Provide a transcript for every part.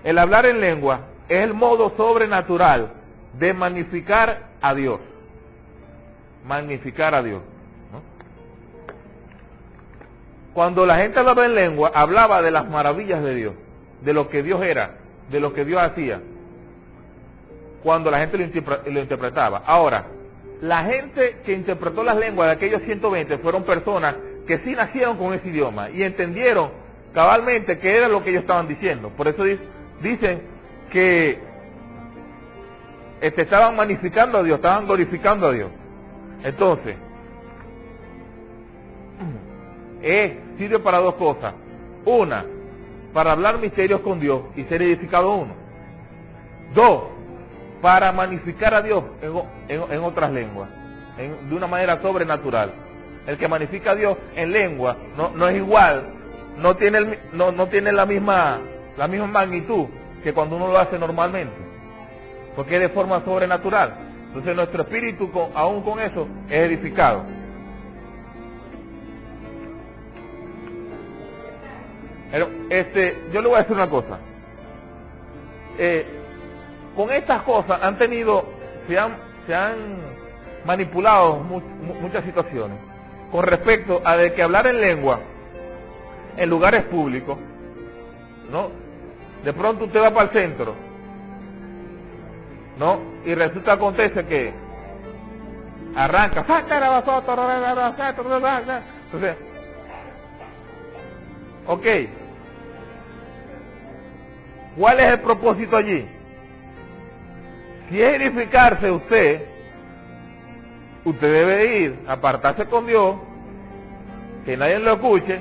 El hablar en lengua es el modo sobrenatural de magnificar a Dios. Magnificar a Dios, ¿no? Cuando la gente hablaba en lengua, hablaba de las maravillas de Dios, de lo que Dios era, de lo que Dios hacía, cuando la gente lo interpretaba. Ahora, la gente que interpretó las lenguas de aquellos 120 fueron personas que sí nacieron con ese idioma y entendieron cabalmente qué era lo que ellos estaban diciendo. Por eso dicen que estaban magnificando a Dios, estaban glorificando a Dios. Entonces, sirve para dos cosas. Una, para hablar misterios con Dios y ser edificado uno. Dos, para magnificar a Dios en otras lenguas, de una manera sobrenatural. El que magnifica a Dios en lengua no es igual, no tiene la misma magnitud que cuando uno lo hace normalmente, porque es de forma sobrenatural. Entonces nuestro espíritu, aún con eso, es edificado. Pero, yo le voy a decir una cosa. Con estas cosas se han manipulado muchas situaciones con respecto a de que hablar en lengua en lugares públicos, ¿no? De pronto usted va para el centro, ¿no? Y acontece que arranca, entonces, ok, ¿cuál es el propósito allí? Si es edificarse usted debe ir, apartarse con Dios, que nadie lo escuche,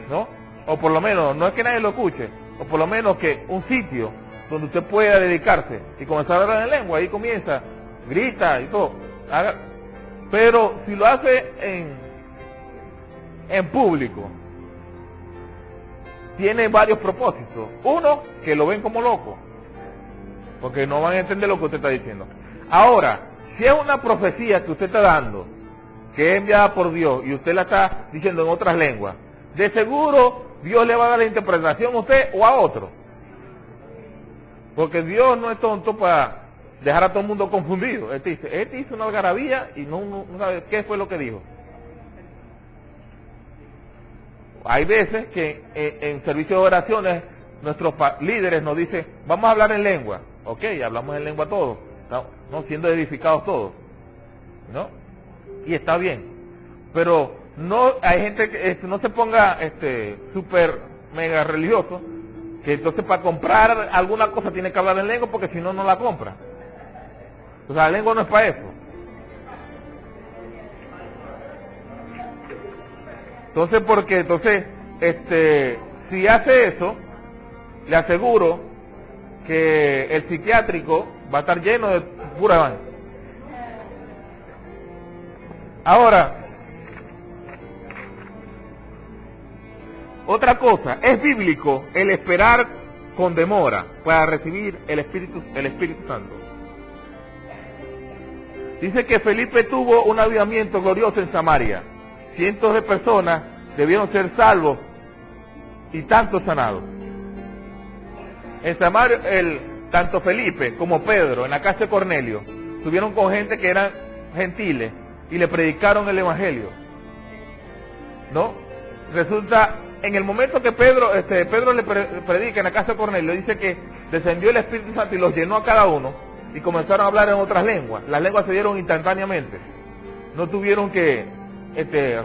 ¿no? O por lo menos, no es que nadie lo escuche, o por lo menos que un sitio donde usted pueda dedicarse y comenzar a hablar en lengua, ahí comienza, grita y todo. Pero si lo hace en público, tiene varios propósitos. Uno, que lo ven como loco, porque no van a entender lo que usted está diciendo. Ahora, si es una profecía que usted está dando, que es enviada por Dios, y usted la está diciendo en otras lenguas, de seguro Dios le va a dar la interpretación a usted o a otro. Porque Dios no es tonto para dejar a todo el mundo confundido. Este hizo una algarabía y no sabe qué fue lo que dijo. Hay veces que en servicio de oraciones nuestros líderes nos dicen, vamos a hablar en lengua. Ok, hablamos en lengua todos, ¿no? Siendo edificados todos, ¿no? Y está bien. Pero no hay gente que no se ponga súper mega religioso, que entonces para comprar alguna cosa tiene que hablar en lengua, porque si no, no la compra. O sea, la lengua no es para eso. Entonces, si hace eso, le aseguro que el psiquiátrico va a estar lleno de pura vaina. Ahora, otra cosa, es bíblico el esperar con demora para recibir el Espíritu Santo. Dice que Felipe tuvo un avivamiento glorioso en Samaria. Cientos de personas debieron ser salvos y tantos sanados. En Samaria, tanto Felipe como Pedro, en la casa de Cornelio, estuvieron con gente que eran gentiles y le predicaron el evangelio, ¿no? Resulta, en el momento que Pedro le predica en la casa de Cornelio, dice que descendió el Espíritu Santo y los llenó a cada uno y comenzaron a hablar en otras lenguas. Las lenguas se dieron instantáneamente. No tuvieron que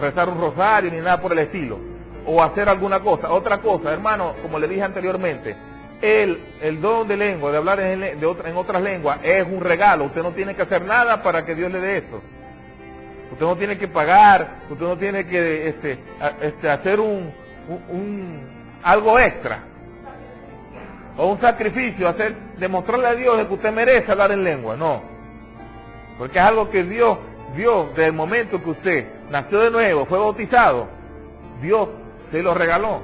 rezar un rosario ni nada por el estilo, o hacer alguna cosa. Otra cosa, hermano, como le dije anteriormente, el don de lengua, de hablar en otras lenguas, es un regalo. Usted no tiene que hacer nada para que Dios le dé eso. Usted no tiene que pagar, usted no tiene que hacer algo extra, o un sacrificio, demostrarle a Dios de que usted merece hablar en lengua. No, porque es algo que Dios desde el momento que usted nació de nuevo, fue bautizado, Dios se lo regaló.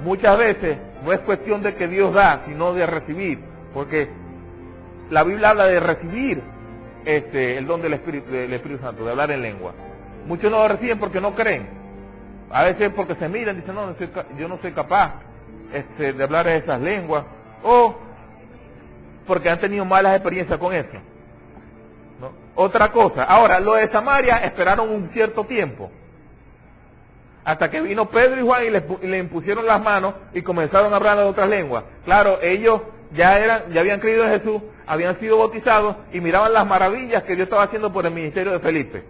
Muchas veces no es cuestión de que Dios da, sino de recibir, porque la Biblia habla de recibir el don del Espíritu Santo, de hablar en lengua. Muchos no lo reciben porque no creen, a veces porque se miran y dicen, no, yo no soy capaz, de hablar esas lenguas, o porque han tenido malas experiencias con eso, ¿no? Otra cosa. Ahora, los de Samaria esperaron un cierto tiempo, hasta que vino Pedro y Juan y le impusieron las manos y comenzaron a hablar de otras lenguas. Claro, ellos ya habían creído en Jesús, habían sido bautizados y miraban las maravillas que Dios estaba haciendo por el ministerio de Felipe.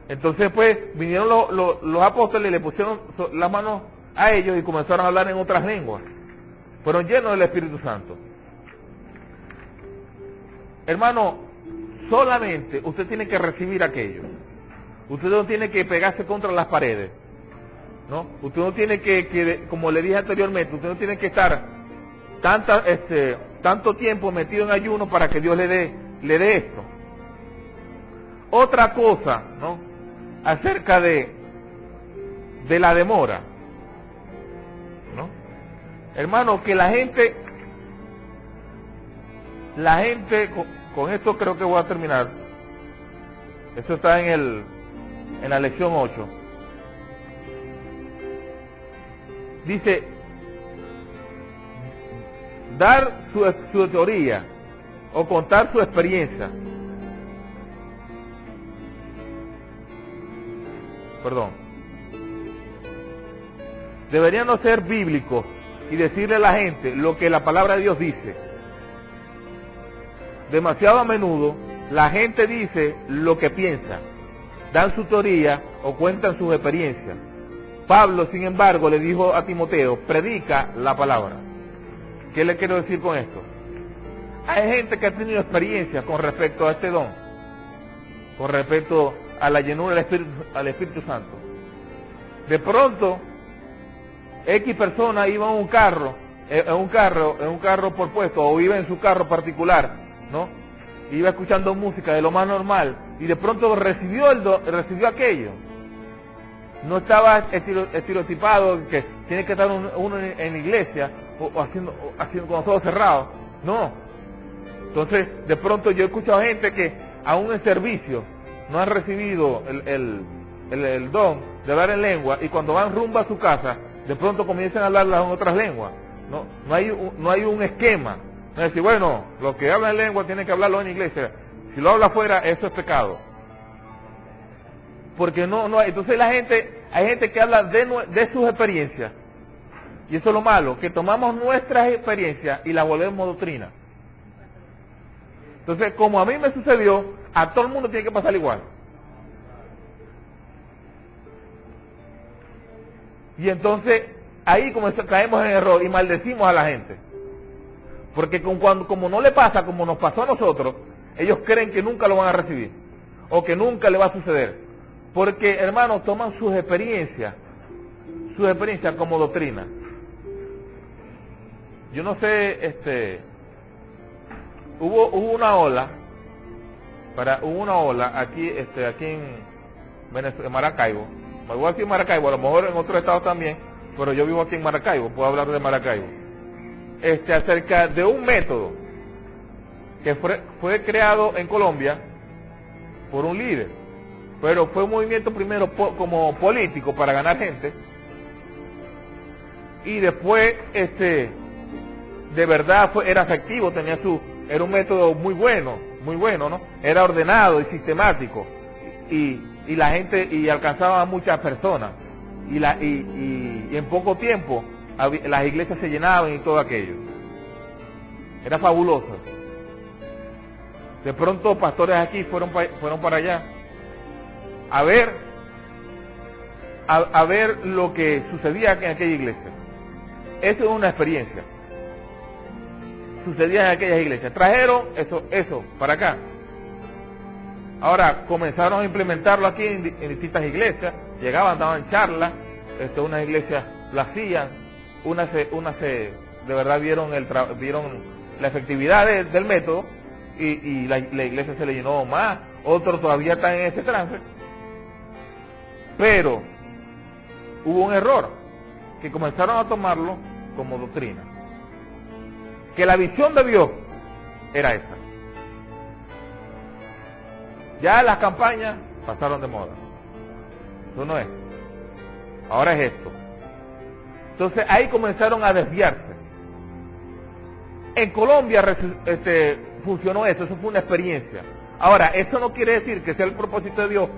Entonces pues vinieron los apóstoles y le pusieron las manos a ellos y comenzaron a hablar en otras lenguas. Fueron llenos del Espíritu Santo. Hermano, solamente usted tiene que recibir aquello. Usted no tiene que pegarse contra las paredes, ¿no? Usted no tiene que, como le dije anteriormente, usted no tiene que estar tanto tiempo metido en ayuno para que Dios le dé esto. Otra cosa, ¿no?, acerca de la demora, ¿no? Hermano, que la gente, con esto creo que voy a terminar. Esto está en la lección 8. Dice, dar su teoría o contar su experiencia. Deberían no ser bíblicos y decirle a la gente lo que la palabra de Dios dice. Demasiado a menudo la gente dice lo que piensa, dan su teoría o cuentan sus experiencias. Pablo, sin embargo, le dijo a Timoteo, predica la palabra. ¿Qué le quiero decir con esto? Hay gente que ha tenido experiencia con respecto a este don, con respecto a la llenura al Espíritu Santo. De pronto, X persona iba en un carro por puesto, o iba en su carro particular, ¿no? Iba escuchando música de lo más normal, y de pronto recibió aquello. No estaba estereotipado que tiene que estar uno en la iglesia o haciendo con los ojos cerrados. No. Entonces, de pronto yo he escuchado gente que aún en servicio no han recibido el don de hablar en lengua, y cuando van rumbo a su casa, de pronto comienzan a hablar en otras lenguas. No hay un esquema. No es decir, bueno, los que hablan en lengua tienen que hablarlo en la iglesia. Si lo habla afuera, eso es pecado. Porque no hay. Entonces hay gente que habla de sus experiencias. Y eso es lo malo, que tomamos nuestras experiencias y las volvemos doctrina. Entonces, como a mí me sucedió, a todo el mundo tiene que pasar igual. Y entonces, ahí caemos en error y maldecimos a la gente. Porque como no le pasa como nos pasó a nosotros, ellos creen que nunca lo van a recibir, o que nunca le va a suceder. Porque, hermanos, toman sus experiencias como doctrina. Yo no sé, hubo una ola aquí en Venezuela, en Maracaibo. Me voy aquí en Maracaibo, a lo mejor en otros estados también, pero yo vivo aquí en Maracaibo, puedo hablar de Maracaibo. Acerca de un método que fue creado en Colombia por un líder, pero fue un movimiento primero como político para ganar gente, y después de verdad era efectivo, era un método muy bueno, ¿no? Era ordenado y sistemático, y la gente, y alcanzaba a muchas personas, y en poco tiempo las iglesias se llenaban y todo aquello. Era fabuloso. De pronto pastores aquí fueron para allá a ver lo que sucedía en aquella iglesia. Eso es una experiencia. Sucedía en aquellas iglesias. Trajeron eso para acá. Ahora comenzaron a implementarlo aquí en distintas iglesias. Llegaban, daban charlas. Unas iglesias lo hacían. Unas de verdad vieron la efectividad del método, y la iglesia se le llenó más. Otros todavía están en ese trance. Pero hubo un error, que comenzaron a tomarlo como doctrina, que la visión de Dios era esa. Ya las campañas pasaron de moda. Eso no es. Ahora es esto. Entonces ahí comenzaron a desviarse. En Colombia funcionó eso fue una experiencia. Ahora, eso no quiere decir que sea el propósito de Dios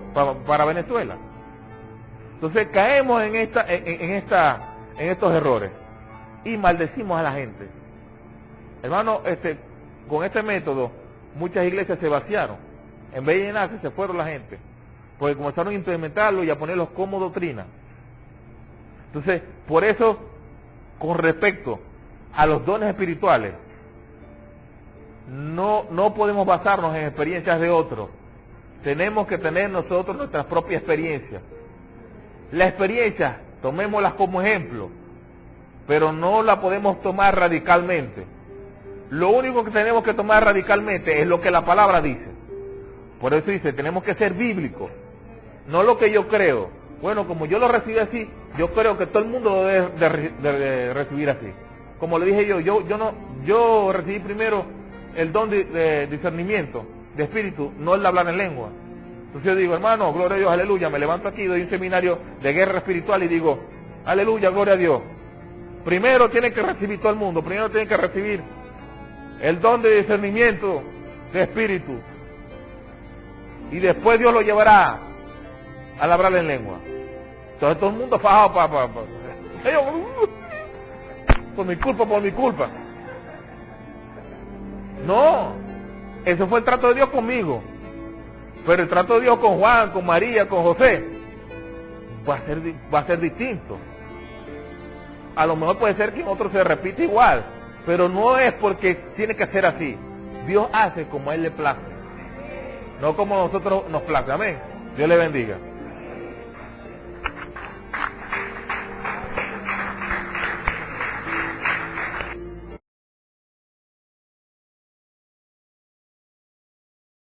para Venezuela. Entonces caemos en estos errores y maldecimos a la gente. Hermano, con este método muchas iglesias se vaciaron. En vez de llenarse, se fueron la gente, porque comenzaron a implementarlo y a ponerlos como doctrina. Entonces, por eso, con respecto a los dones espirituales, no podemos basarnos en experiencias de otros. Tenemos que tener nosotros nuestras propias experiencias. Las experiencias, tomémoslas como ejemplo, pero no la podemos tomar radicalmente. Lo único que tenemos que tomar radicalmente es lo que la palabra dice. Por eso dice, tenemos que ser bíblicos, no lo que yo creo. Bueno, como yo lo recibí así, yo creo que todo el mundo lo debe de recibir así. Como le dije yo recibí primero el don de discernimiento, de espíritu, no el de hablar en lengua. Entonces yo digo, hermano, gloria a Dios, aleluya, me levanto aquí, doy un seminario de guerra espiritual y digo, aleluya, gloria a Dios. Primero tiene que recibir todo el mundo, primero tiene que recibir el don de discernimiento de espíritu. Y después Dios lo llevará al hablar en lengua. Entonces todo el mundo fajado por mi culpa. No, ese fue el trato de Dios conmigo. Pero el trato de Dios con Juan, con María, con José, va a ser distinto. A lo mejor puede ser que en otros se repite igual, pero no es porque tiene que ser así. Dios hace como a Él le place, no como a nosotros nos place. Amén. Dios le bendiga.